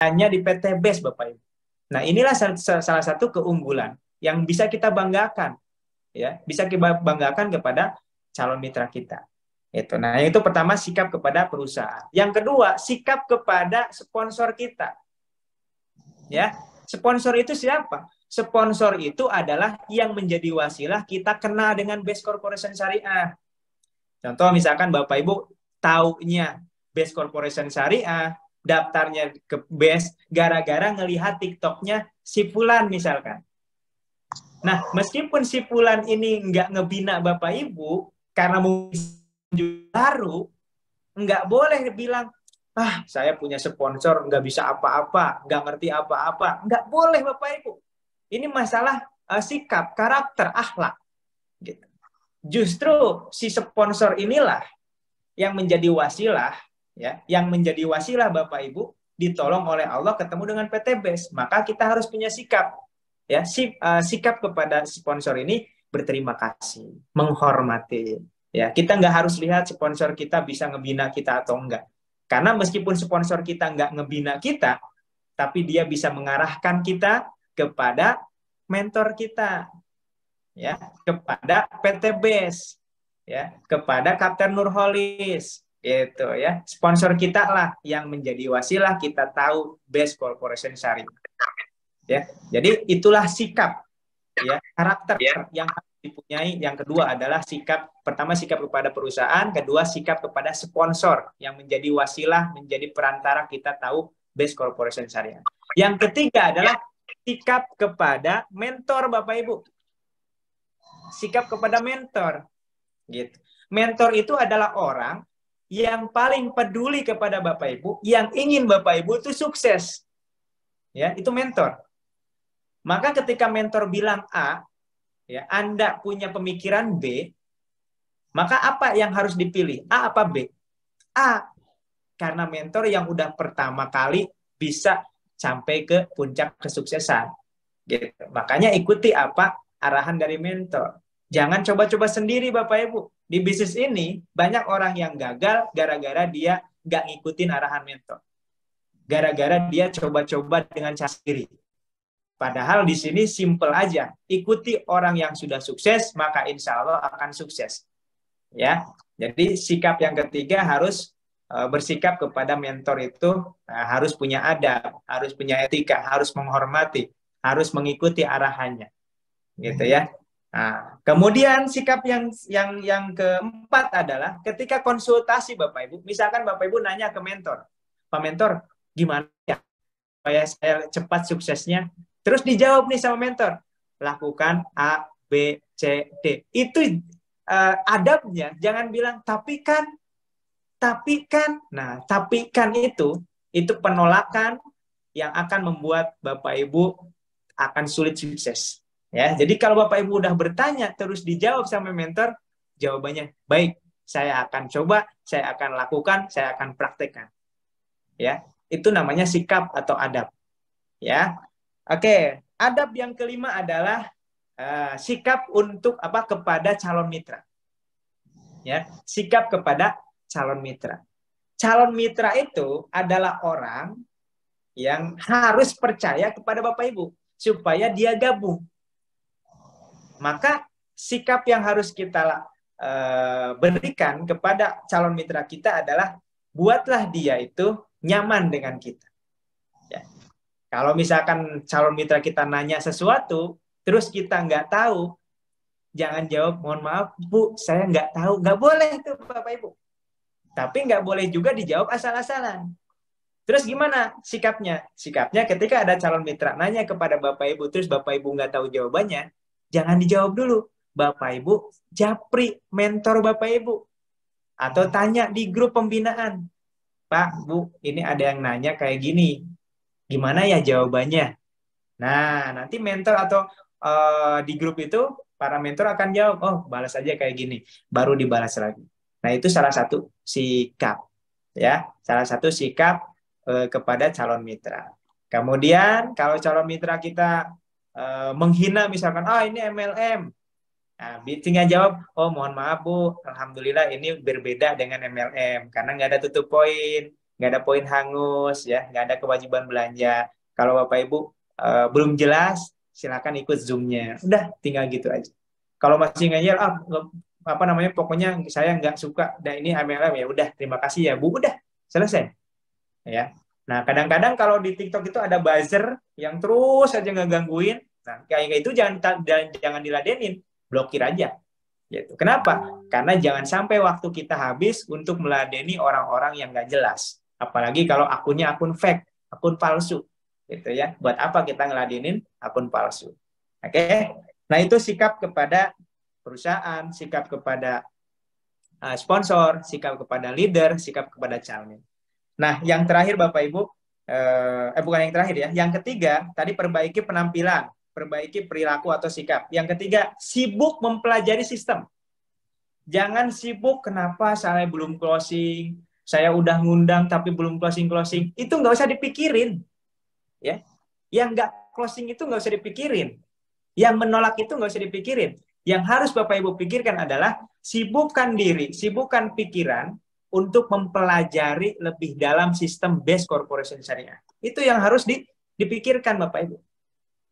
hanya di PTBase Bapak Ibu. Nah, inilah salah satu keunggulan yang bisa kita banggakan, ya, bisa kita banggakan kepada calon mitra kita. Itu. Nah, yang itu pertama sikap kepada perusahaan. Yang kedua, sikap kepada sponsor kita. Ya, sponsor itu siapa? Sponsor itu adalah yang menjadi wasilah kita kenal dengan Best Corporation Syariah. Contoh misalkan Bapak Ibu taunya Best Corporation Syariah, daftarnya ke Best gara-gara ngelihat TikToknya si Fulan misalkan. Nah, meskipun si Fulan ini nggak ngebina Bapak Ibu, karena mungkin baru, nggak boleh bilang, saya punya sponsor, nggak bisa apa-apa, nggak ngerti apa-apa. Nggak boleh Bapak Ibu. Ini masalah sikap, karakter, akhlak. Gitu. Justru si sponsor inilah yang menjadi wasilah, ya, yang menjadi wasilah Bapak Ibu, ditolong oleh Allah ketemu dengan PTBase. Maka kita harus punya sikap. Ya, sikap kepada sponsor ini berterima kasih, menghormati. Ya, kita nggak harus lihat sponsor kita bisa ngebina kita atau enggak. Karena meskipun sponsor kita nggak ngebina kita, tapi dia bisa mengarahkan kita kepada mentor kita, ya, kepada PTBase, ya, kepada Kapten Nurholis, gitu ya. Sponsor kita lah yang menjadi wasilah kita tahu Best Corporation Syariah. Ya, jadi itulah sikap, ya, karakter yang harus dipunyai. Yang kedua adalah sikap, pertama sikap kepada perusahaan, kedua sikap kepada sponsor yang menjadi wasilah, menjadi perantara kita tahu Best Corporation Syariah. Yang ketiga adalah sikap kepada mentor Bapak Ibu. Sikap kepada mentor, gitu. Mentor itu adalah orang yang paling peduli kepada Bapak Ibu, yang ingin Bapak Ibu itu sukses. Ya, itu mentor. Maka ketika mentor bilang A, ya, Anda punya pemikiran B, maka apa yang harus dipilih? A apa B? A. Karena mentor yang udah pertama kali bisa sampai ke puncak kesuksesan. Gitu. Makanya ikuti apa arahan dari mentor. Jangan coba-coba sendiri Bapak Ibu. Di bisnis ini banyak orang yang gagal gara-gara dia nggak ngikutin arahan mentor. Gara-gara dia coba-coba dengan cara sendiri. Padahal di sini simple aja. Ikuti orang yang sudah sukses, maka insya Allah akan sukses. Ya, jadi sikap yang ketiga harus bersikap kepada mentor itu harus punya adab, harus punya etika, harus menghormati, harus mengikuti arahannya, gitu ya. Nah, kemudian sikap yang keempat adalah ketika konsultasi Bapak Ibu, misalkan Bapak Ibu nanya ke mentor, Pak Mentor, gimana ya supaya saya cepat suksesnya? Terus dijawab nih sama mentor, lakukan A, B, C, D. Itu adabnya, jangan bilang tapi kan. Nah, tapi kan itu penolakan yang akan membuat Bapak Ibu akan sulit sukses. Ya, jadi kalau Bapak Ibu udah bertanya terus dijawab sama mentor, jawabannya baik, saya akan coba, saya akan lakukan, saya akan praktekkan. Ya, itu namanya sikap atau adab. Ya. Oke, adab yang kelima adalah sikap untuk apa kepada calon mitra. Ya, sikap kepada calon mitra. Calon mitra itu adalah orang yang harus percaya kepada Bapak Ibu supaya dia gabung. Maka sikap yang harus kita berikan kepada calon mitra kita adalah buatlah dia itu nyaman dengan kita. Ya. Kalau misalkan calon mitra kita nanya sesuatu, terus kita nggak tahu, jangan jawab, mohon maaf Bu, saya nggak tahu. Nggak boleh itu Bapak Ibu. Tapi nggak boleh juga dijawab asal-asalan. Terus gimana sikapnya? Sikapnya ketika ada calon mitra nanya kepada Bapak Ibu, terus Bapak Ibu nggak tahu jawabannya, jangan dijawab dulu. Bapak Ibu japri mentor Bapak Ibu. Atau tanya di grup pembinaan. Pak, Bu, ini ada yang nanya kayak gini. Gimana ya jawabannya? Nah, nanti mentor atau di grup itu, para mentor akan jawab, oh balas aja kayak gini. Baru dibalas lagi. Nah, itu salah satu sikap. Ya, salah satu sikap kepada calon mitra. Kemudian, kalau calon mitra kita menghina misalkan, ini MLM. Nah, tinggal jawab, oh mohon maaf Bu, Alhamdulillah ini berbeda dengan MLM. Karena nggak ada tutup poin. nggak ada poin hangus, ya, nggak ada kewajiban belanja. Kalau Bapak Ibu belum jelas, silakan ikut Zoom-nya. Udah, tinggal gitu aja. Kalau masih ngeyel, apa namanya, pokoknya saya nggak suka, dan ini MLM, ya udah, terima kasih ya Bu, udah selesai, ya. Nah, kadang-kadang kalau di TikTok itu ada buzzer yang terus aja ngegangguin. Nah, kayak itu jangan diladenin, blokir aja. Gitu. Kenapa? Karena jangan sampai waktu kita habis untuk meladeni orang-orang yang nggak jelas. Apalagi kalau akunnya akun fake, akun palsu. Gitu ya. Buat apa kita ngeladenin akun palsu? Oke? Nah, itu sikap kepada perusahaan, sikap kepada sponsor, sikap kepada leader, sikap kepada calon. Nah, yang terakhir Bapak Ibu, bukan yang terakhir ya, yang ketiga, tadi perbaiki penampilan, perbaiki perilaku atau sikap. Yang ketiga, sibuk mempelajari sistem. Jangan sibuk, kenapa saya belum closing, saya udah ngundang tapi belum closing-closing. Itu nggak usah dipikirin. Ya. Yang nggak closing itu nggak usah dipikirin. Yang menolak itu nggak usah dipikirin. Yang harus Bapak Ibu pikirkan adalah sibukkan diri, sibukkan pikiran untuk mempelajari lebih dalam sistem base corporation syariah. Itu yang harus dipikirkan Bapak Ibu.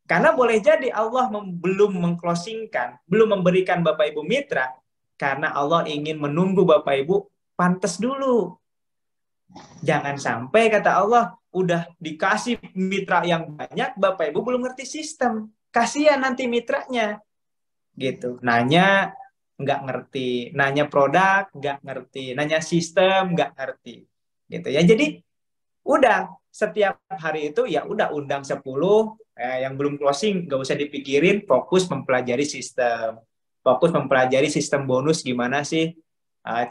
Karena boleh jadi Allah belum mengclosingkan, belum memberikan Bapak Ibu mitra, karena Allah ingin menunggu Bapak Ibu pantas dulu. Jangan sampai kata Allah, udah dikasih mitra yang banyak, Bapak Ibu belum ngerti sistem. Kasihan nanti mitranya. Gitu. Nanya nggak ngerti, nanya produk nggak ngerti, nanya sistem nggak ngerti. Gitu ya. Jadi udah setiap hari itu ya udah undang 10, yang belum closing nggak usah dipikirin, fokus mempelajari sistem. Fokus mempelajari sistem bonus gimana sih,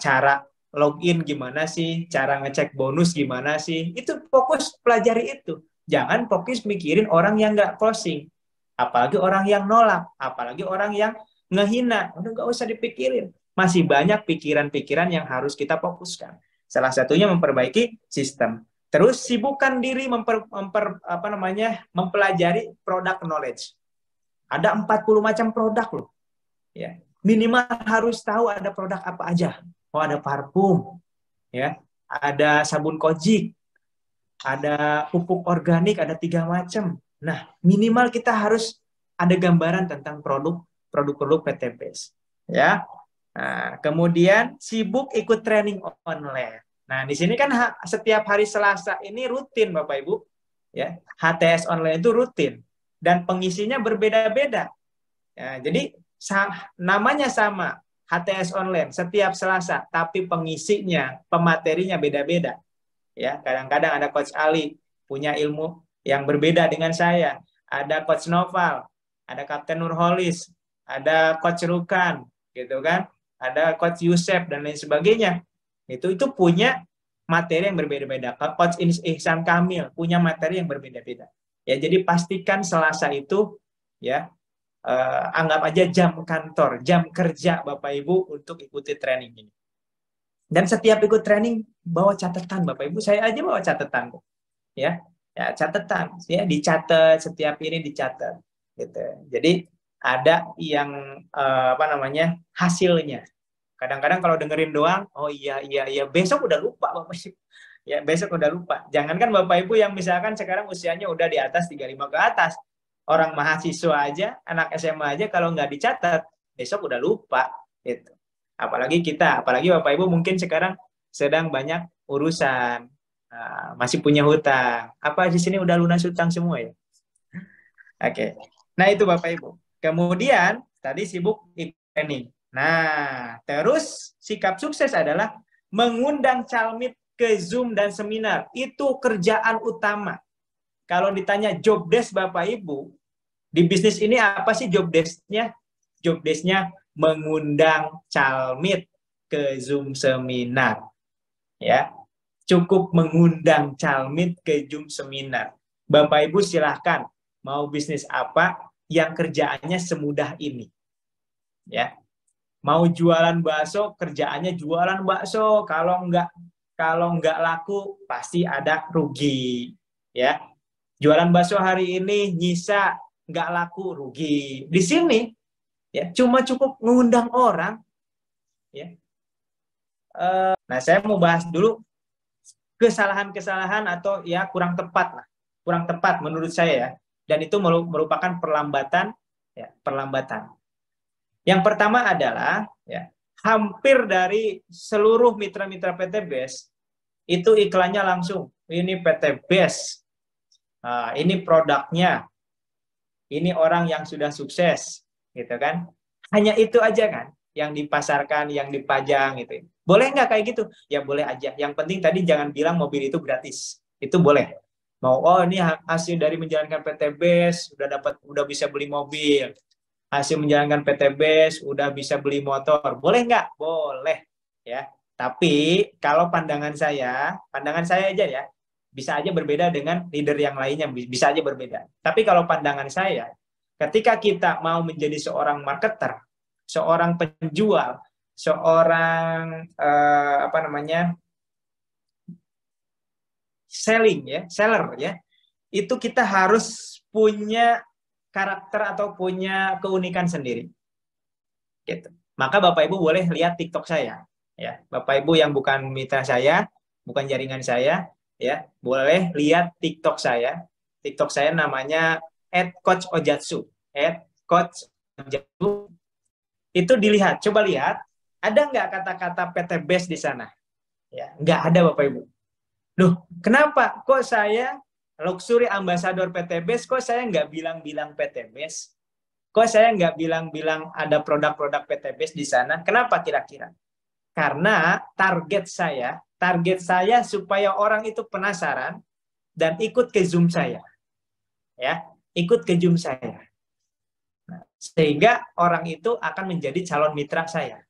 cara login gimana sih, cara ngecek bonus gimana sih. Itu fokus pelajari itu. Jangan fokus mikirin orang yang nggak closing. Apalagi orang yang nolak, apalagi orang yang ngehina. Udah nggak usah dipikirin. Masih banyak pikiran-pikiran yang harus kita fokuskan. Salah satunya memperbaiki sistem. Terus sibukkan diri mempelajari produk knowledge. Ada 40 macam produk loh. Ya. Minimal harus tahu ada produk apa aja. Oh, ada parfum, ya. Ada sabun Kojic, ada pupuk organik, ada 3 macam. Nah, minimal kita harus ada gambaran tentang produk-produk PT Base. Ya. Nah, kemudian sibuk ikut training online. Nah, di sini kan setiap hari Selasa ini rutin Bapak Ibu, ya. HTS online itu rutin dan pengisinya berbeda-beda. Ya, jadi namanya sama, HTS online setiap Selasa, tapi pengisinya, pematerinya beda-beda. Ya, kadang-kadang ada Coach Ali punya ilmu yang berbeda dengan saya. Ada Coach Noval, ada Kapten Nurholis, ada Coach Rukan, gitu kan? Ada Coach Yusef dan lain sebagainya. Itu punya materi yang berbeda-beda. Coach Ihsan Kamil punya materi yang berbeda-beda. Ya, jadi pastikan Selasa itu ya anggap aja jam kantor, jam kerja Bapak Ibu untuk ikuti training ini. Dan setiap ikut training bawa catatan Bapak Ibu, saya aja bawa catatan kok. Ya. Ya, catatan ya, dicatat, setiap ini dicatat gitu. Jadi ada yang hasilnya. Kadang-kadang kalau dengerin doang, oh iya, besok udah lupa Bapak Ibu. Ya, besok udah lupa. Jangankan Bapak Ibu yang misalkan sekarang usianya udah di atas 35 ke atas. Orang mahasiswa aja, anak SMA aja kalau nggak dicatat, besok udah lupa gitu. Apalagi Bapak Ibu mungkin sekarang sedang banyak urusan, masih punya hutang. Apa di sini udah lunas hutang semua ya? Oke. Nah, itu Bapak Ibu. Kemudian tadi sibuk training. Nah, terus sikap sukses adalah mengundang calmit ke Zoom dan seminar. Itu kerjaan utama. Kalau ditanya job desk Bapak Ibu, di bisnis ini apa sih job desk-nya? Job desk-nya mengundang calmit ke Zoom seminar. Ya. Cukup mengundang calmit ke Zoom seminar. Bapak Ibu silahkan mau bisnis apa yang kerjaannya semudah ini. Ya. Mau jualan bakso, kerjaannya jualan bakso. Kalau nggak laku pasti ada rugi. Ya. Jualan bakso hari ini nyisa, nggak laku, rugi. Di sini ya cuma cukup mengundang orang. Ya. Nah, saya mau bahas dulu kesalahan-kesalahan atau ya kurang tepat lah, kurang tepat menurut saya ya. Dan itu merupakan perlambatan, ya, perlambatan. Yang pertama adalah ya, hampir dari seluruh mitra-mitra PT BES itu iklannya langsung, ini PT BES, nah, ini produknya, ini orang yang sudah sukses, gitu kan? Hanya itu aja kan yang dipasarkan, yang dipajang gitu. Boleh nggak kayak gitu? Ya boleh aja. Yang penting tadi jangan bilang mobil itu gratis. Itu boleh. Mau oh ini hasil dari menjalankan PT BES, udah bisa beli mobil. Hasil menjalankan PT BES, udah bisa beli motor. Boleh nggak? Boleh. Ya. Tapi kalau pandangan saya aja ya, bisa aja berbeda dengan leader yang lainnya, bisa aja berbeda. Tapi kalau pandangan saya, ketika kita mau menjadi seorang marketer, seorang penjual, seorang apa namanya seller ya, itu kita harus punya karakter atau punya keunikan sendiri. Gitu. Maka Bapak Ibu boleh lihat TikTok saya, ya. Bapak Ibu yang bukan mitra saya, bukan jaringan saya, ya, boleh lihat TikTok saya. TikTok saya namanya @coachojatsu, @coachojatsu. Itu dilihat, coba lihat, ada nggak kata-kata PT BES di sana? Ya, nggak ada Bapak Ibu. Loh, kenapa? Kok saya luxury ambassador PT BES, kok saya nggak bilang-bilang PT BES? Kok saya nggak bilang-bilang ada produk-produk PT BES di sana? Kenapa kira-kira? Karena target saya supaya orang itu penasaran dan ikut ke Zoom saya. Ya, ikut ke Zoom saya. Sehingga orang itu akan menjadi calon mitra saya.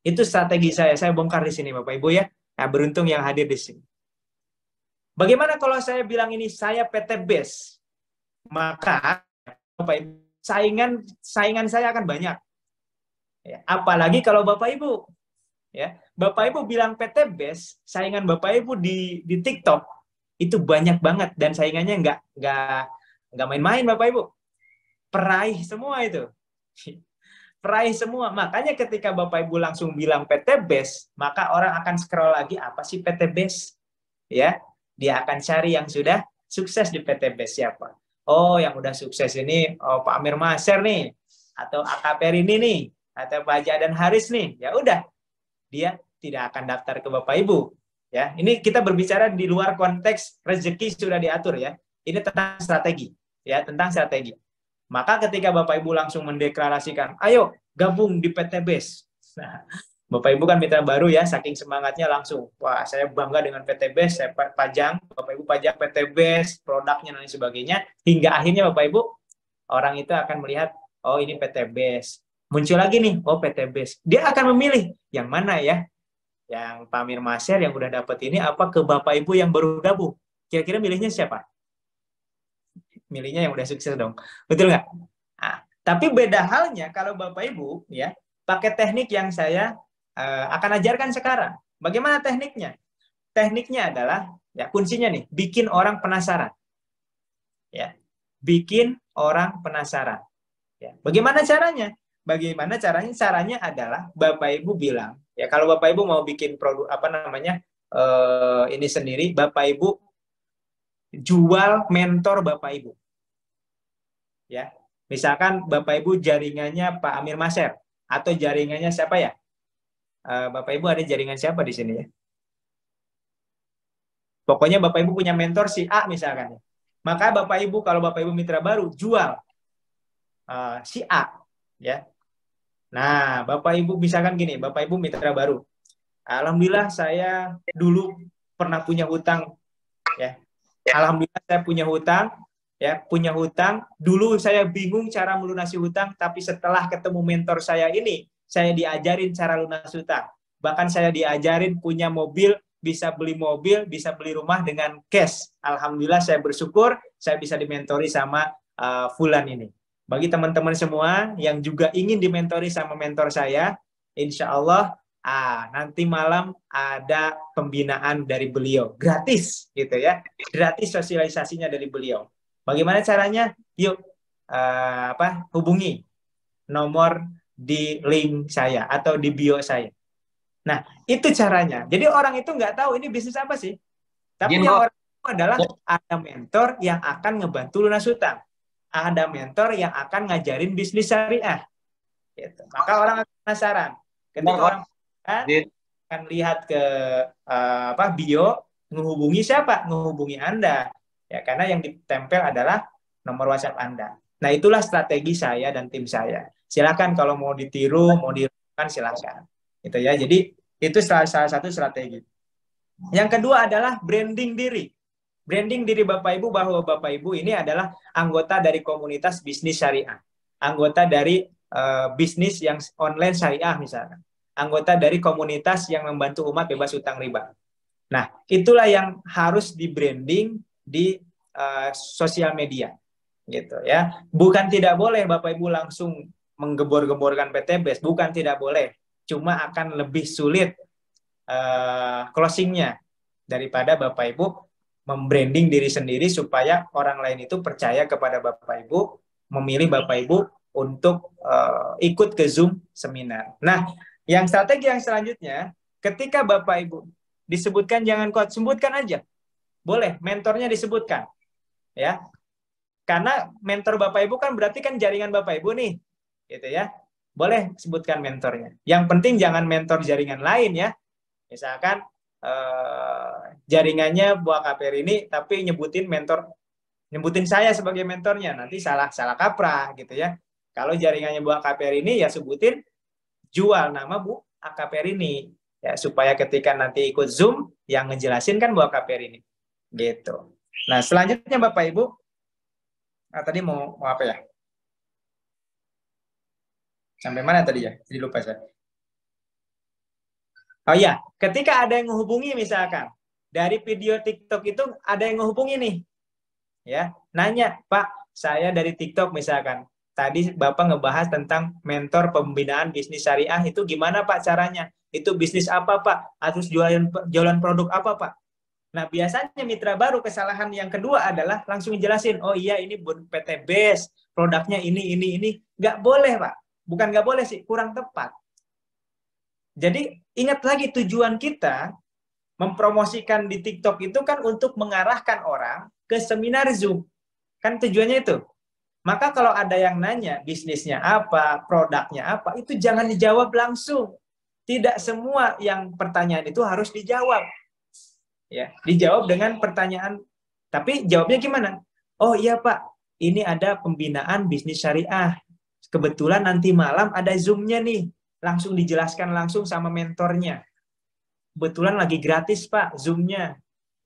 Itu strategi saya bongkar di sini Bapak Ibu ya. Nah, beruntung yang hadir di sini. Bagaimana kalau saya bilang ini saya PT BES? Maka Bapak Ibu, saingan saya akan banyak. Ya, apalagi kalau Bapak Ibu ya, Bapak Ibu bilang PT BES, saingan Bapak Ibu di TikTok itu banyak banget dan saingannya nggak main-main Bapak Ibu. Peraih semua itu. Peraih semua. Makanya ketika Bapak Ibu langsung bilang PT BES, maka orang akan scroll lagi apa sih PT BES? Ya, dia akan cari yang sudah sukses di PT BES siapa. Oh, yang udah sukses ini Pak Amir Maser nih, atau AKP ini nih, atau Pak Haji dan Haris nih. Ya udah, dia tidak akan daftar ke Bapak Ibu. Ya, ini kita berbicara di luar konteks rezeki sudah diatur ya. Ini tentang strategi, ya, tentang strategi. Maka ketika Bapak Ibu langsung mendeklarasikan, ayo gabung di PT BES. Nah, Bapak Ibu kan mitra baru ya, saking semangatnya langsung, wah saya bangga dengan PT BES, saya pajang, Bapak Ibu pajang PT BES, produknya dan sebagainya, hingga akhirnya Bapak Ibu, orang itu akan melihat, oh ini PT BES. Muncul lagi nih, oh PT BES. Dia akan memilih, yang mana ya? Yang Pak Amir Maser yang udah dapat ini, apa ke Bapak Ibu yang baru gabung? Kira-kira milihnya siapa? Milihnya yang udah sukses dong. Betul nggak? Nah, tapi beda halnya kalau Bapak Ibu ya pakai teknik yang saya akan ajarkan sekarang. Bagaimana tekniknya? Tekniknya adalah ya kuncinya nih, bikin orang penasaran. Ya. Bikin orang penasaran. Ya. Bagaimana caranya? Bagaimana caranya? Caranya adalah Bapak Ibu bilang, ya kalau Bapak Ibu mau bikin produk apa namanya ini sendiri, Bapak Ibu jual mentor Bapak Ibu. Ya. Misalkan Bapak Ibu jaringannya Pak Amir Maser atau jaringannya siapa ya? Bapak Ibu ada jaringan siapa di sini ya? Pokoknya Bapak Ibu punya mentor si A misalkan. Maka Bapak Ibu kalau Bapak Ibu mitra baru jual si A ya. Nah, Bapak Ibu misalkan gini, Bapak Ibu mitra baru. Alhamdulillah saya dulu pernah punya hutang ya. Alhamdulillah saya punya hutang ya, punya hutang. Dulu saya bingung cara melunasi hutang, tapi setelah ketemu mentor saya ini, saya diajarin cara lunas hutang. Bahkan saya diajarin punya mobil, bisa beli mobil, bisa beli rumah dengan cash. Alhamdulillah saya bersyukur saya bisa dimentori sama Fulan ini. Bagi teman-teman semua yang juga ingin dimentori sama mentor saya, insya Allah nanti malam ada pembinaan dari beliau. Gratis gitu ya. Gratis sosialisasinya dari beliau. Bagaimana caranya? Yuk hubungi nomor di link saya atau di bio saya. Nah, itu caranya. Jadi orang itu nggak tahu ini bisnis apa sih. Tapi Izin yang kok. orang tua adalah ada mentor yang akan ngebantu lunas hutang. Ada mentor yang akan ngajarin bisnis syariah. Gitu. Maka orang akan penasaran. Bentar Ketika kok. orang penasaran, Izin. akan lihat ke bio, menghubungi siapa? Menghubungi Anda. Ya, karena yang ditempel adalah nomor WhatsApp Anda. Nah, itulah strategi saya dan tim saya. Silakan kalau mau ditiru, mau dilakukan silakan. Itu ya. Jadi itu salah satu strategi. Yang kedua adalah branding diri. Branding diri Bapak Ibu bahwa Bapak Ibu ini adalah anggota dari komunitas bisnis syariah. Anggota dari bisnis yang online syariah misalnya. Anggota dari komunitas yang membantu umat bebas hutang riba. Nah, itulah yang harus di branding di sosial media. Gitu ya. Bukan tidak boleh Bapak Ibu langsung menggebor-geborkan PTBS, bukan tidak boleh. Cuma akan lebih sulit closingnya daripada Bapak Ibu membranding diri sendiri supaya orang lain itu percaya kepada Bapak Ibu, memilih Bapak Ibu untuk ikut ke Zoom seminar. Nah, yang strategi yang selanjutnya, ketika Bapak Ibu disebutkan jangan kuat, sebutkan aja. Boleh, mentornya disebutkan. Ya. Karena mentor Bapak Ibu kan berarti kan jaringan Bapak Ibu nih. Gitu ya. Boleh sebutkan mentornya. Yang penting jangan mentor jaringan lain ya. Misalkan jaringannya Buah KPR ini tapi nyebutin saya sebagai mentornya, nanti salah kaprah gitu ya. Kalau jaringannya Buah KPR ini ya sebutin jual nama Bu KPR ini ya, supaya ketika nanti ikut Zoom yang ngejelasin kan Buah KPR ini gitu. Nah, selanjutnya Bapak Ibu, tadi mau apa ya? Sampai mana tadi ya? Jadi lupa saya. Oh iya, ketika ada yang menghubungi misalkan dari video TikTok itu ada yang menghubungi nih, ya, nanya, Pak, saya dari TikTok misalkan. Tadi Bapak ngebahas tentang mentor pembinaan bisnis syariah itu gimana Pak caranya? Itu bisnis apa Pak? Atau jualan produk apa Pak? Nah, biasanya mitra baru kesalahan yang kedua adalah langsung jelasin, oh iya ini PT Base, produknya ini. Nggak boleh Pak. Bukan nggak boleh sih, kurang tepat. Jadi ingat lagi tujuan kita mempromosikan di TikTok itu kan untuk mengarahkan orang ke seminar Zoom. Kan tujuannya itu. Maka kalau ada yang nanya bisnisnya apa, produknya apa, itu jangan dijawab langsung. Tidak semua yang pertanyaan itu harus dijawab. Ya, dijawab dengan pertanyaan. Tapi jawabnya gimana? Oh iya Pak, ini ada pembinaan bisnis syariah. Kebetulan nanti malam ada Zoom-nya nih. Langsung dijelaskan langsung sama mentornya. Kebetulan lagi gratis Pak Zoom-nya.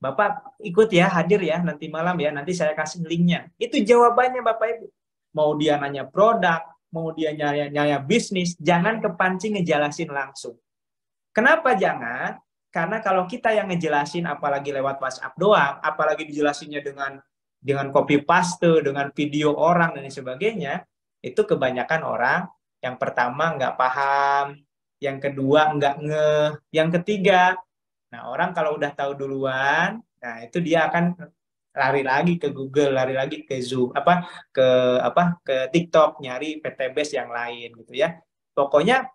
Bapak ikut ya, hadir ya nanti malam ya, nanti saya kasih linknya. Itu jawabannya Bapak Ibu. Mau dia nanya produk, mau dia nanya bisnis, jangan kepancing ngejelasin langsung. Kenapa jangan? Karena kalau kita yang ngejelasin, apalagi lewat WhatsApp doang, apalagi dijelasinnya dengan copy paste, dengan video orang dan sebagainya, itu kebanyakan orang yang pertama nggak paham, yang kedua nggak ngeh, yang ketiga, nah orang kalau udah tahu duluan, nah itu dia akan lari lagi ke Google, lari lagi ke Zoom, ke TikTok, nyari PT-Base yang lain gitu ya. Pokoknya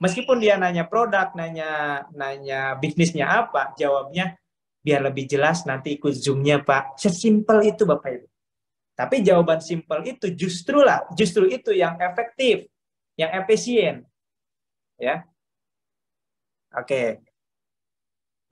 meskipun dia nanya produk, nanya bisnisnya apa, jawabnya biar lebih jelas nanti ikut Zoom-nya Pak. Sesimpel itu Bapak Ibu. Tapi jawaban simpel itu justru itu yang efektif, yang efisien. Ya. Oke.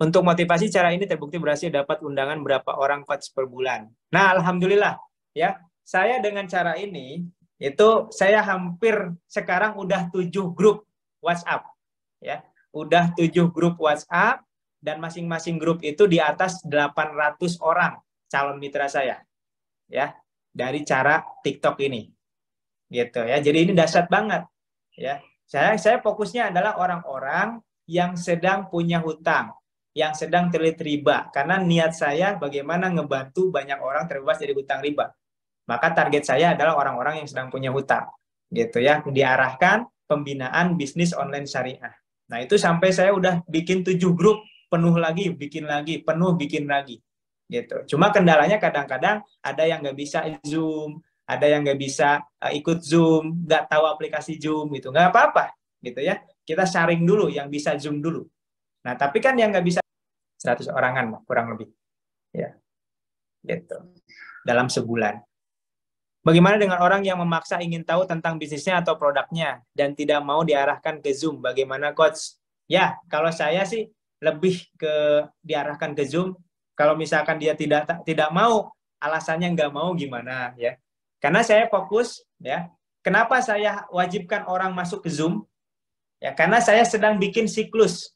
Untuk motivasi cara ini terbukti berhasil dapat undangan berapa orang coach per bulan. Nah, alhamdulillah ya. Saya dengan cara ini itu saya hampir sekarang udah 7 grup WhatsApp ya. Udah 7 grup WhatsApp dan masing-masing grup itu di atas 800 orang calon mitra saya ya dari cara TikTok ini. Gitu ya. Jadi ini dahsyat banget ya. Saya fokusnya adalah orang-orang yang sedang punya hutang, yang sedang terlilit riba. Karena niat saya bagaimana ngebantu banyak orang terbebas dari hutang riba. Maka target saya adalah orang-orang yang sedang punya hutang. Gitu ya, diarahkan pembinaan bisnis online syariah. Nah, itu sampai saya udah bikin 7 grup, penuh lagi, bikin lagi, penuh, bikin lagi. Gitu. Cuma kendalanya kadang-kadang ada yang nggak bisa Zoom, ada yang nggak bisa ikut Zoom, nggak tahu aplikasi Zoom, gitu. Nggak apa-apa, gitu ya. Kita sharing dulu, yang bisa Zoom dulu. Nah, tapi kan yang nggak bisa 100 orangan, kurang lebih. Ya, gitu. Dalam sebulan. Bagaimana dengan orang yang memaksa ingin tahu tentang bisnisnya atau produknya dan tidak mau diarahkan ke Zoom? Bagaimana coach? Ya, kalau saya sih lebih ke diarahkan ke Zoom. Kalau misalkan dia tidak mau, alasannya nggak mau gimana ya? Karena saya fokus ya. Kenapa saya wajibkan orang masuk ke Zoom? Ya, karena saya sedang bikin siklus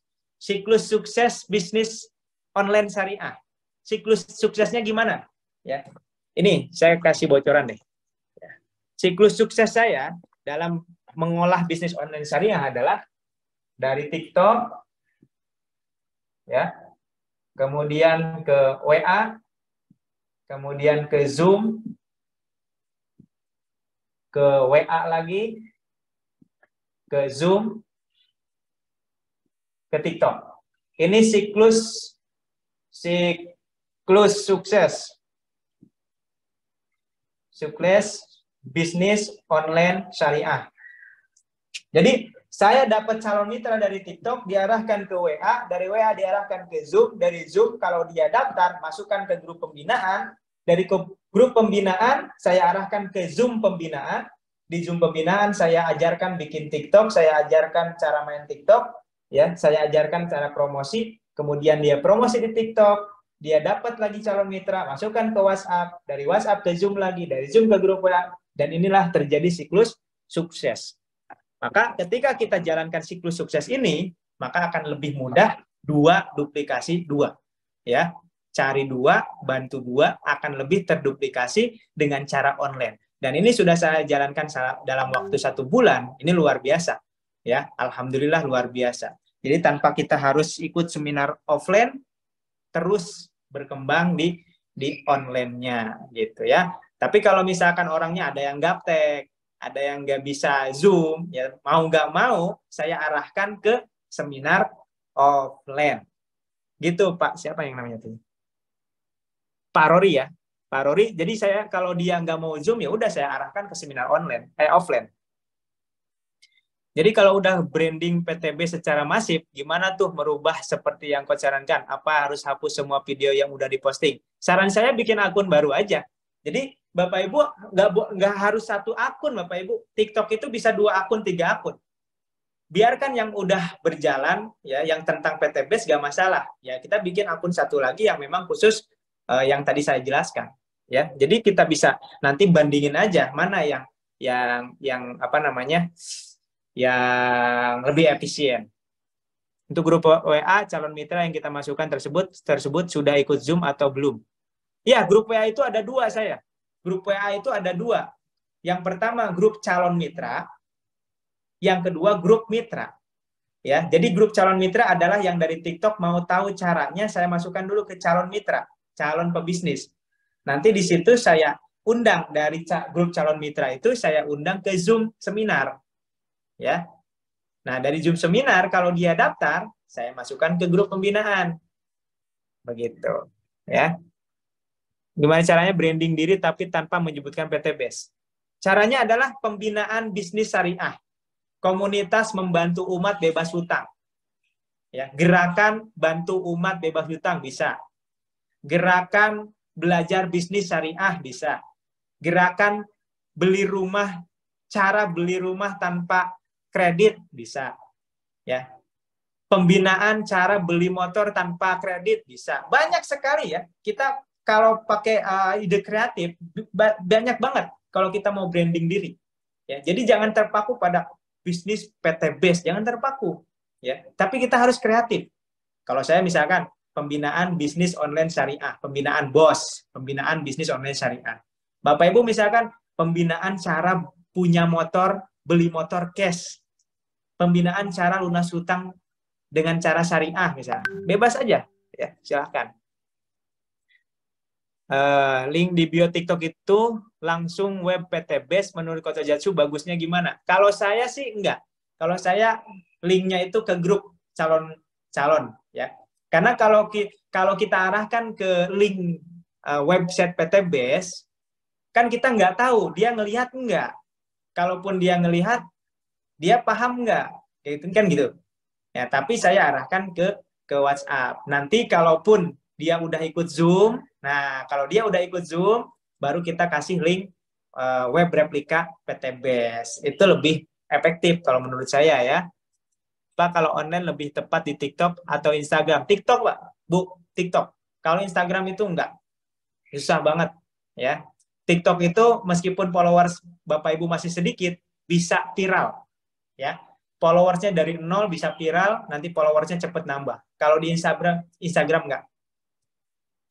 sukses bisnis online syariah. Siklus suksesnya gimana? Ya, ini saya kasih bocoran deh. Siklus sukses saya dalam mengolah bisnis online syariah adalah dari TikTok, ya, kemudian ke WA, kemudian ke Zoom, ke WA lagi, ke Zoom, ke TikTok. Ini siklus sukses. Sukses bisnis online syariah. Jadi saya dapat calon mitra dari TikTok, diarahkan ke WA, dari WA diarahkan ke Zoom, dari Zoom kalau dia daftar, masukkan ke grup pembinaan, dari grup pembinaan saya arahkan ke Zoom pembinaan, di Zoom pembinaan saya ajarkan bikin TikTok, saya ajarkan cara main TikTok, ya, saya ajarkan cara promosi, kemudian dia promosi di TikTok, dia dapat lagi calon mitra, masukkan ke WhatsApp, dari WhatsApp ke Zoom lagi, dari Zoom ke grup WA, dan inilah terjadi siklus sukses. Maka ketika kita jalankan siklus sukses ini, maka akan lebih mudah duplikasi dua. Ya, cari dua, bantu dua, akan lebih terduplikasi dengan cara online. Dan ini sudah saya jalankan dalam waktu 1 bulan. Ini luar biasa. Ya, alhamdulillah luar biasa. Jadi tanpa kita harus ikut seminar offline, terus berkembang di online-nya gitu ya. Tapi kalau misalkan orangnya ada yang gaptek, ada yang nggak bisa Zoom, ya mau nggak mau saya arahkan ke seminar offline. Gitu Pak, siapa yang namanya tuh? Pak Rory ya. Pak Rory, jadi saya kalau dia nggak mau Zoom ya udah saya arahkan ke seminar offline. Jadi kalau udah branding PTB secara masif, gimana tuh merubah seperti yang Coach sarankan? Apa harus hapus semua video yang udah diposting? Saran saya bikin akun baru aja. Jadi Bapak Ibu nggak harus 1 akun Bapak Ibu. TikTok itu bisa 2 akun, 3 akun. Biarkan yang udah berjalan ya, yang tentang PTB nggak masalah. Ya kita bikin akun 1 lagi yang memang khusus yang tadi saya jelaskan. Ya, jadi kita bisa nanti bandingin aja mana yang apa namanya yang lebih efisien. Untuk grup WA calon mitra yang kita masukkan tersebut sudah ikut Zoom atau belum? Ya, grup WA itu ada 2 saya. Grup WA itu ada 2. Yang pertama grup calon mitra, yang kedua grup mitra. Ya, jadi grup calon mitra adalah yang dari TikTok mau tahu caranya, saya masukkan dulu ke calon mitra, calon pebisnis. Nanti di situ saya undang dari grup calon mitra itu saya undang ke Zoom seminar. Ya. Nah, dari Zoom seminar kalau dia daftar, saya masukkan ke grup pembinaan. Begitu, ya. Gimana caranya branding diri tapi tanpa menyebutkan PT BES? Caranya adalah pembinaan bisnis syariah. Komunitas membantu umat bebas hutang. Ya, gerakan bantu umat bebas hutang bisa. Gerakan belajar bisnis syariah bisa. Gerakan beli rumah, cara beli rumah tanpa kredit bisa, ya. Pembinaan cara beli motor tanpa kredit bisa. Banyak sekali ya. Kita kalau pakai ide kreatif banyak banget kalau kita mau branding diri. Ya, jadi jangan terpaku pada bisnis PT BES, jangan terpaku. Ya, tapi kita harus kreatif. Kalau saya misalkan pembinaan bisnis online syariah, pembinaan BOS, pembinaan bisnis online syariah. Bapak Ibu misalkan pembinaan cara punya motor, beli motor cash. Pembinaan cara lunas hutang dengan cara syariah misalnya. Bebas aja, ya, silahkan. Link di bio TikTok itu langsung web PT BES menurut Coach Ojatsu bagusnya gimana? Kalau saya sih enggak. Kalau saya linknya itu ke grup calon ya. Karena kalau kita arahkan ke link website PT BES, kan kita nggak tahu dia ngelihat enggak. Kalaupun dia ngelihat, dia paham nggak? Gitu kan gitu. Ya, tapi saya arahkan ke WhatsApp. Nanti kalaupun dia udah ikut Zoom. Nah, kalau dia udah ikut Zoom, baru kita kasih link web replika PTBase. Itu lebih efektif kalau menurut saya ya. Pak, kalau online lebih tepat di TikTok atau Instagram. TikTok, Pak. Bu, TikTok. Kalau Instagram itu enggak. Susah banget ya. TikTok itu meskipun followers Bapak Ibu masih sedikit, bisa viral ya. Followersnya dari nol bisa viral, nanti followersnya cepet nambah. Kalau di Instagram enggak.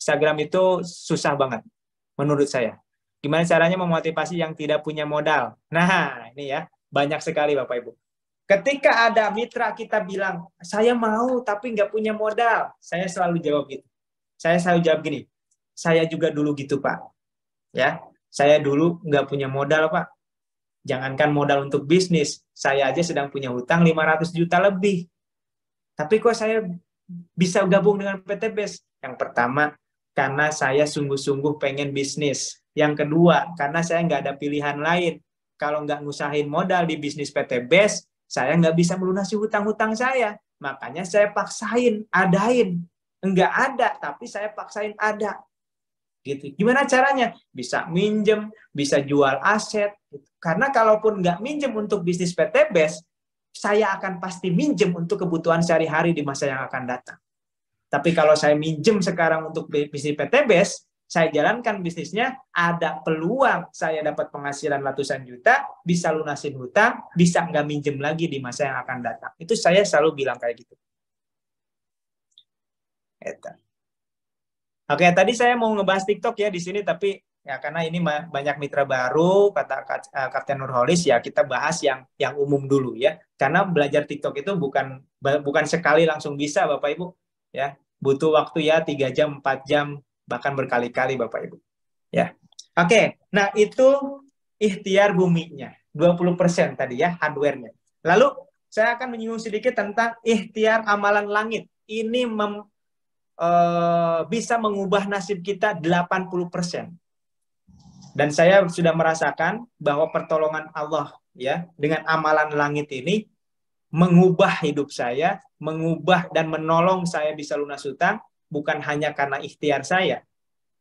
Instagram itu susah banget menurut saya. Gimana caranya memotivasi yang tidak punya modal? Nah, ini ya, banyak sekali Bapak Ibu. Ketika ada mitra kita bilang, saya mau tapi nggak punya modal, saya selalu jawab gitu. Saya selalu jawab gini, saya juga dulu gitu Pak. Ya, saya dulu nggak punya modal Pak. Jangankan modal untuk bisnis, saya aja sedang punya hutang 500 juta lebih. Tapi kok saya bisa gabung dengan PTBase? Yang pertama, karena saya sungguh-sungguh pengen bisnis. Yang kedua, karena saya nggak ada pilihan lain. Kalau nggak ngusahin modal di bisnis PTBase, saya nggak bisa melunasi hutang-hutang saya. Makanya saya paksain, adain. Nggak ada, tapi saya paksain ada. Gitu. Gimana caranya? Bisa minjem, bisa jual aset. Gitu. Karena kalaupun nggak minjem untuk bisnis PTBase, saya akan pasti minjem untuk kebutuhan sehari-hari di masa yang akan datang. Tapi kalau saya minjem sekarang untuk bisnis PTBase, saya jalankan bisnisnya, ada peluang saya dapat penghasilan ratusan juta, bisa lunasin hutang, bisa nggak minjem lagi di masa yang akan datang. Itu saya selalu bilang kayak gitu. Oke, tadi saya mau ngebahas TikTok ya di sini, tapi ya karena ini banyak mitra baru, kata Kapten Nurholis, ya kita bahas yang umum dulu ya. Karena belajar TikTok itu bukan sekali langsung bisa, Bapak Ibu. Ya, butuh waktu ya 3 jam, 4 jam, bahkan berkali-kali Bapak Ibu. Ya. Oke, nah itu ikhtiar buminya, 20% tadi ya hardware-nya. Lalu saya akan menyinggung sedikit tentang ikhtiar amalan langit. Ini bisa mengubah nasib kita 80%. Dan saya sudah merasakan bahwa pertolongan Allah ya dengan amalan langit ini mengubah hidup saya, mengubah dan menolong saya bisa lunas hutang bukan hanya karena ikhtiar saya.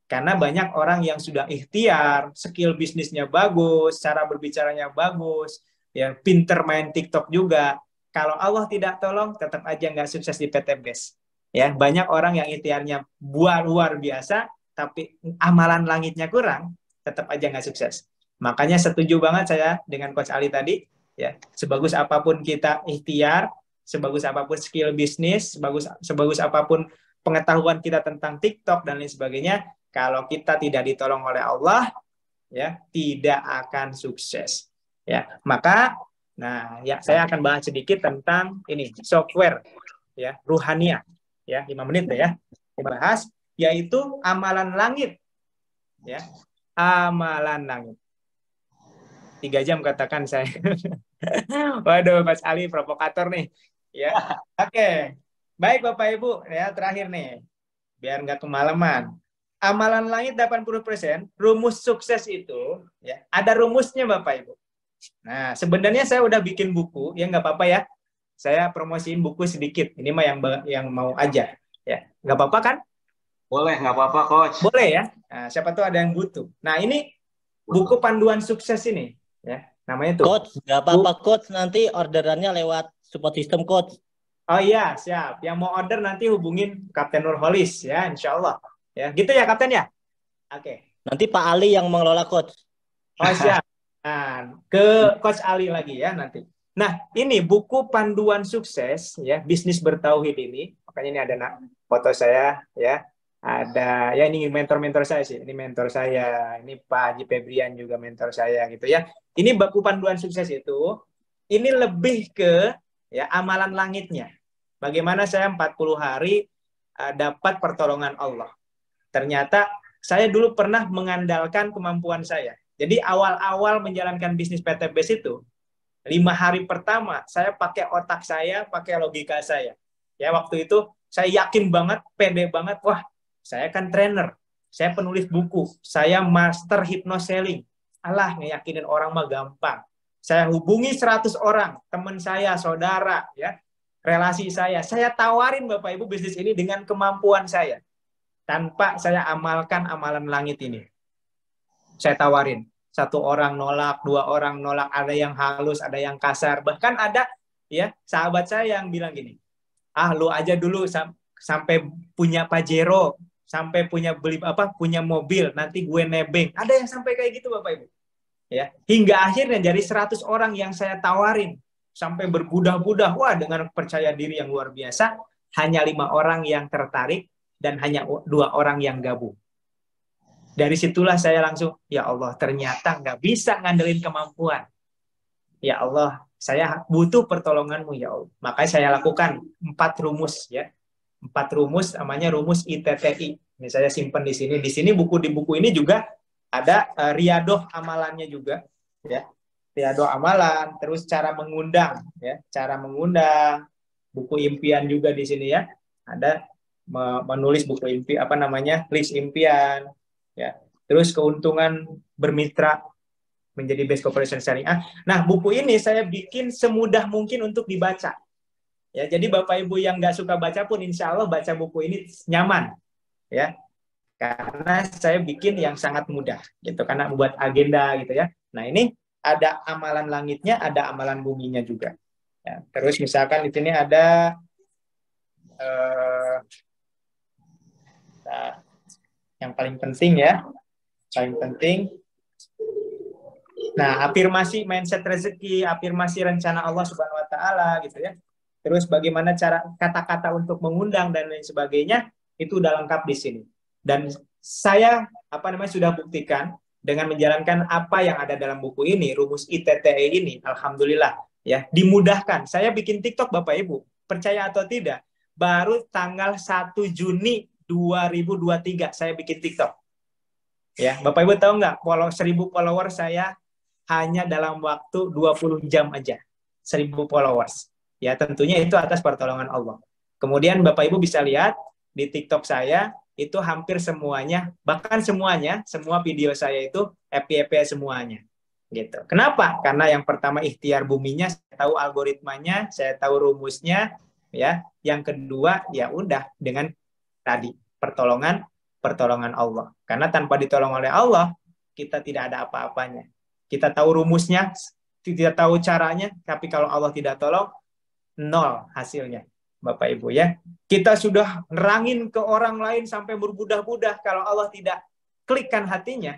Karena banyak orang yang sudah ikhtiar, skill bisnisnya bagus, cara berbicaranya bagus, ya pinter main TikTok juga. Kalau Allah tidak tolong, tetap aja nggak sukses di PTBase. Ya, banyak orang yang ikhtiarnya luar biasa, tapi amalan langitnya kurang, tetap aja nggak sukses. Makanya setuju banget saya dengan Coach Ali tadi, ya sebagus apapun kita ikhtiar, sebagus apapun skill bisnis, sebagus apapun pengetahuan kita tentang TikTok dan lain sebagainya, kalau kita tidak ditolong oleh Allah, ya tidak akan sukses. Ya, maka, nah, ya saya akan bahas sedikit tentang ini software, ya ruhania, ya 5 menit ya, dibahas, yaitu amalan langit, ya amalan langit. 3 jam katakan saya. Waduh, Mas Ali provokator nih, ya. Oke, baik Bapak Ibu, ya terakhir nih, biar nggak kemalaman. Amalan langit 80%, rumus sukses itu, ya ada rumusnya Bapak Ibu. Nah, sebenarnya saya udah bikin buku, ya nggak apa-apa ya. Saya promosiin buku sedikit. Ini mah yang mau aja, ya nggak apa-apa kan? Boleh, nggak apa-apa, Coach. Boleh ya. Nah, siapa tahu ada yang butuh. Nah, ini buku panduan sukses ini, ya namanya tuh. Coach, nggak apa-apa Coach, nanti orderannya lewat support system Coach. Oh iya, siap. Yang mau order nanti hubungin Kapten Nurholis ya, insya Allah. Ya, gitu ya Kapten ya? Oke. Nanti Pak Ali yang mengelola Coach. Oh siap. Nah, ke Coach Ali lagi ya nanti. Nah, ini buku panduan sukses ya, bisnis bertauhid ini. Makanya ini ada foto saya ya. Ada ya ini mentor-mentor saya sih. Ini mentor saya, ini Pak Haji Febrian juga mentor saya gitu ya. Ini buku panduan sukses itu ini lebih ke ya amalan langitnya. Bagaimana saya 40 hari dapat pertolongan Allah. Ternyata saya dulu pernah mengandalkan kemampuan saya. Jadi awal-awal menjalankan bisnis PTBase itu, 5 hari pertama saya pakai otak saya, pakai logika saya. Ya waktu itu saya yakin banget, pede banget, wah saya kan trainer, saya penulis buku, saya master hypnoselling. Alah, ngeyakinin orang mah gampang. Saya hubungi 100 orang, teman saya, saudara, ya relasi saya tawarin Bapak Ibu bisnis ini dengan kemampuan saya. tanpa saya amalkan amalan langit ini. Saya tawarin. Satu orang nolak, dua orang nolak, ada yang halus, ada yang kasar. Bahkan ada ya sahabat saya yang bilang gini, lu aja dulu sampai punya Pajero, sampai punya punya mobil, nanti gue nebeng. Ada yang sampai kayak gitu Bapak Ibu. Ya, hingga akhirnya dari 100 orang yang saya tawarin sampai berbudah-budah, wah dengan percaya diri yang luar biasa, hanya 5 orang yang tertarik dan hanya 2 orang yang gabung. Dari situlah saya langsung, ya Allah, ternyata nggak bisa ngandelin kemampuan. Ya Allah, saya butuh pertolonganmu ya Allah. Makanya saya lakukan 4 rumus ya. 4 rumus namanya rumus ITTI. Ini saya simpan di sini. Di sini di buku ini juga ada riadoh amalannya juga ya. Riadoh amalan, terus cara mengundang ya, cara mengundang, buku impian juga di sini ya. Ada menulis buku impian list impian ya. Terus keuntungan bermitra menjadi best corporation syariah. Nah, buku ini saya bikin semudah mungkin untuk dibaca. Ya, jadi Bapak Ibu yang nggak suka baca pun insya Allah baca buku ini nyaman. Ya, karena saya bikin yang sangat mudah gitu, karena membuat agenda gitu ya. Nah, ini ada amalan langitnya, ada amalan buminya juga. Ya, terus misalkan di sini ada yang paling penting ya. Paling penting. Nah, afirmasi mindset rezeki, afirmasi rencana Allah Subhanahu wa taala gitu ya. Terus bagaimana cara kata-kata untuk mengundang dan lain sebagainya, itu udah lengkap di sini. Dan saya sudah buktikan dengan menjalankan apa yang ada dalam buku ini, rumus ITTE ini, alhamdulillah ya, dimudahkan. Saya bikin TikTok Bapak Ibu, percaya atau tidak, baru tanggal 1 Juni 2023 saya bikin TikTok. Ya, Bapak Ibu tahu nggak, 1000 follower saya hanya dalam waktu 20 jam aja. 1000 followers. Ya, tentunya itu atas pertolongan Allah. Kemudian Bapak Ibu bisa lihat di TikTok saya, itu hampir semuanya, bahkan semuanya, semua video saya itu FYP semuanya. Gitu. Kenapa? Karena yang pertama ikhtiar buminya, saya tahu algoritmanya, saya tahu rumusnya, ya. Yang kedua, ya udah dengan tadi pertolongan Allah. Karena tanpa ditolong oleh Allah, kita tidak ada apa-apanya. Kita tahu rumusnya, tidak tahu caranya, tapi kalau Allah tidak tolong, nol hasilnya, Bapak Ibu ya. Kita sudah nerangin ke orang lain sampai berbudah-budah, kalau Allah tidak klikkan hatinya,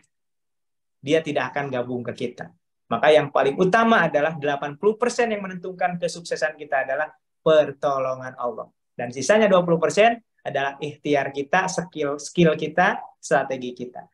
dia tidak akan gabung ke kita. Maka yang paling utama adalah 80% yang menentukan kesuksesan kita adalah pertolongan Allah. Dan sisanya 20% adalah ikhtiar kita, skill kita, strategi kita.